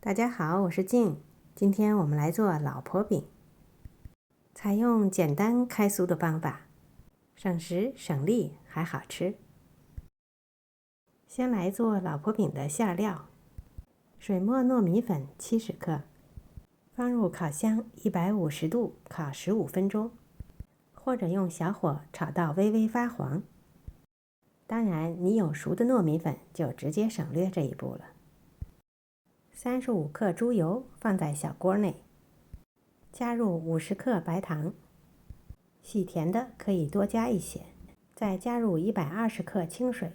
大家好，我是静。今天我们来做老婆饼，采用简单开酥的方法，省时省力还好吃。先来做老婆饼的馅料：水磨糯米粉70克，放入烤箱150度烤15分钟，或者用小火炒到微微发黄。当然，你有熟的糯米粉，就直接省略这一步了。35克猪油放在小锅内，加入50克白糖，喜甜的可以多加一些，再加入120克清水，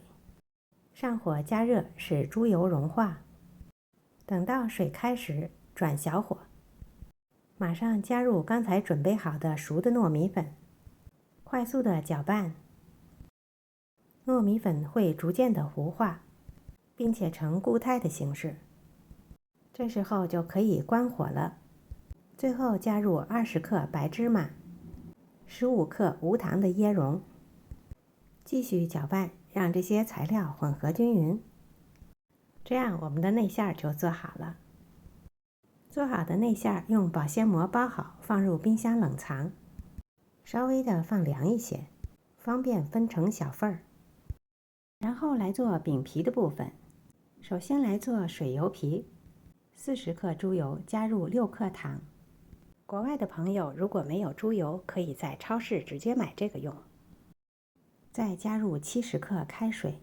上火加热使猪油融化。等到水开时转小火，马上加入刚才准备好的熟的糯米粉，快速的搅拌。糯米粉会逐渐的糊化，并且呈固态的形式。这时候就可以关火了。最后加入20克白芝麻，15克无糖的椰蓉，继续搅拌，让这些材料混合均匀。这样我们的内馅就做好了。做好的内馅用保鲜膜包好，放入冰箱冷藏，稍微的放凉一些，方便分成小份儿。然后来做饼皮的部分，首先来做水油皮，40克猪油加入6克糖。国外的朋友如果没有猪油，可以在超市直接买这个用。再加入70克开水。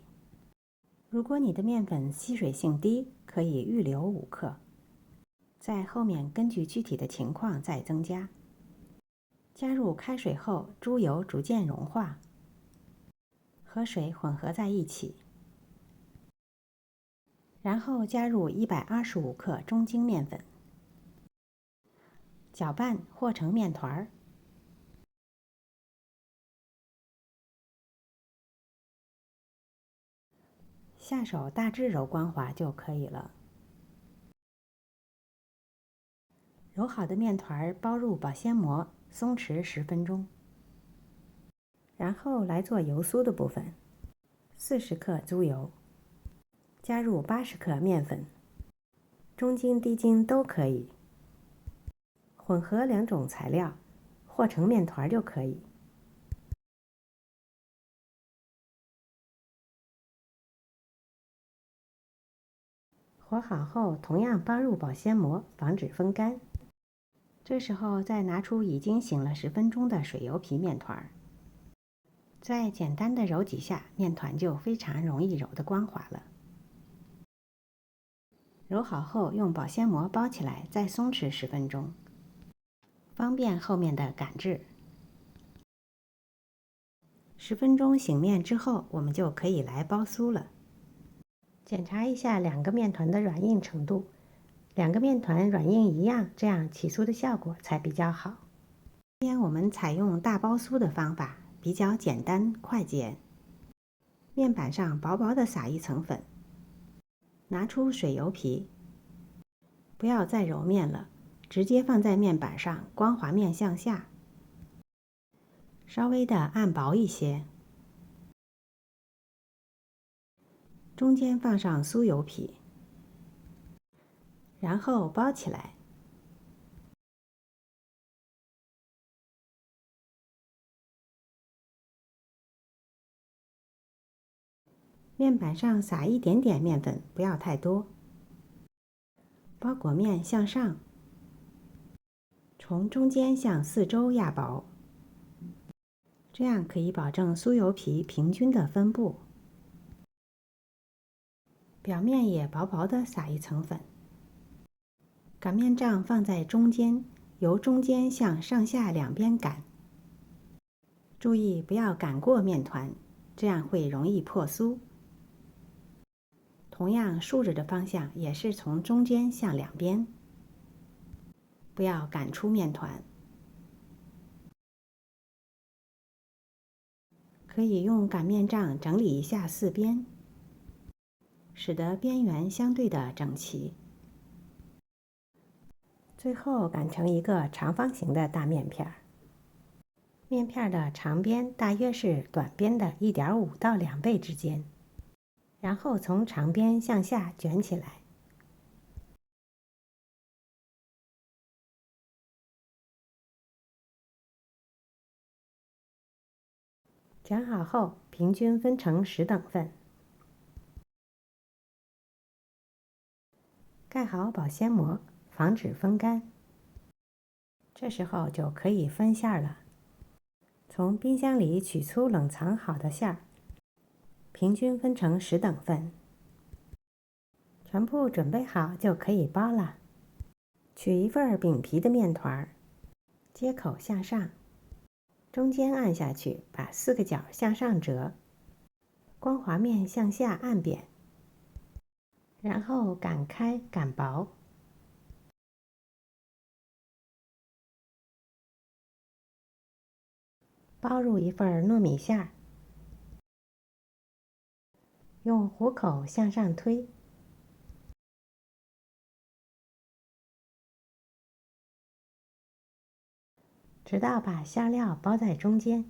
如果你的面粉吸水性低，可以预留5克，在后面根据具体的情况再增加。加入开水后，猪油逐渐融化，和水混合在一起，然后加入125克中筋面粉，搅拌和成面团儿。下手大致揉光滑就可以了。揉好的面团包入保鲜膜，松弛10分钟。然后来做油酥的部分，40克猪油，加入80克面粉，中筋、低筋都可以，混合2种材料，和成面团就可以。和好后，同样包入保鲜膜，防止风干。这时候再拿出已经醒了10分钟的水油皮面团，再简单的揉几下，面团就非常容易揉得光滑了。揉好后，用保鲜膜包起来，再松弛10分钟，方便后面的擀制。10分钟醒面之后，我们就可以来包酥了。检查一下2个面团的软硬程度，2个面团软硬一样，这样起酥的效果才比较好。今天我们采用大包酥的方法，比较简单快捷。面板上薄薄的撒一层粉，拿出水油皮，不要再揉面了，直接放在面板上，光滑面向下，稍微的按薄一些。中间放上酥油皮，然后包起来。面板上撒一点点面粉，不要太多。包裹面向上，从中间向四周压薄，这样可以保证酥油皮平均的分布。表面也薄薄的撒一层粉。擀面杖放在中间，由中间向上下两边擀。注意不要擀过面团，这样会容易破酥。同样，竖着的方向也是从中间向两边，不要擀出面团。可以用擀面杖整理一下四边，使得边缘相对的整齐。最后擀成一个长方形的大面片儿，面片的长边大约是短边的1.5到2倍之间，然后从长边向下卷起来。卷好后，平均分成10等份，盖好保鲜膜，防止风干。这时候就可以分馅儿了。从冰箱里取出冷藏好的馅儿，平均分成10等份，全部准备好就可以包了。取一份饼皮的面团，接口向上，中间按下去，把4个角向上折，光滑面向下按扁，然后擀开擀薄。包入一份糯米馅儿，用虎口向上推，直到把馅料包在中间。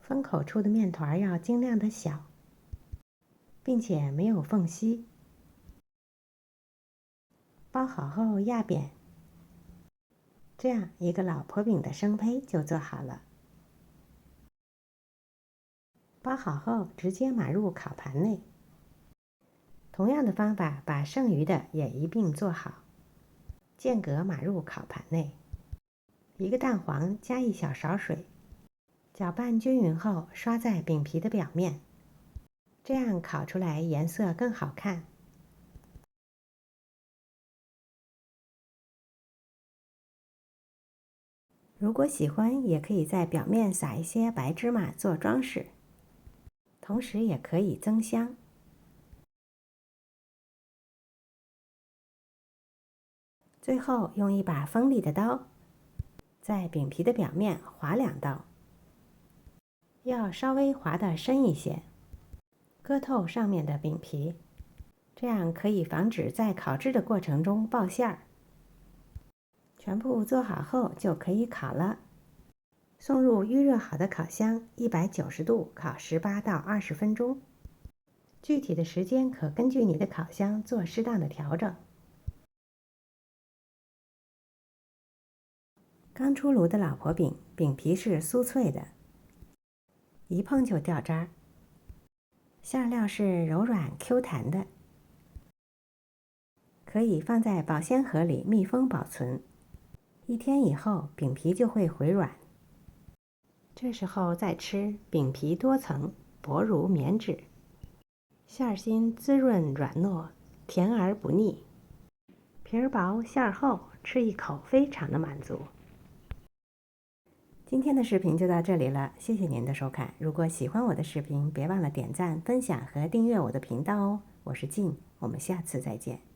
封口处的面团要尽量的小，并且没有缝隙。包好后压扁，这样一个老婆饼的生胚就做好了。包好后直接码入烤盘内。同样的方法，把剩余的也一并做好，间隔码入烤盘内。1个蛋黄加1小勺水，搅拌均匀后刷在饼皮的表面，这样烤出来颜色更好看。如果喜欢，也可以在表面撒一些白芝麻做装饰，同时也可以增香。最后用一把锋利的刀，在饼皮的表面划2刀，要稍微划得深一些，割透上面的饼皮，这样可以防止在烤制的过程中爆馅儿。全部做好后就可以烤了，送入预热好的烤箱，190度烤18到20分钟。具体的时间可根据你的烤箱做适当的调整。刚出炉的老婆饼，饼皮是酥脆的，一碰就掉渣儿，馅料是柔软 Q 弹的，可以放在保鲜盒里密封保存。1天以后，饼皮就会回软。这时候再吃，饼皮多层，薄如棉纸，馅儿心滋润软糯，甜而不腻，皮儿薄馅儿厚，吃一口非常的满足。今天的视频就到这里了，谢谢您的收看。如果喜欢我的视频，别忘了点赞、分享和订阅我的频道哦。我是静，我们下次再见。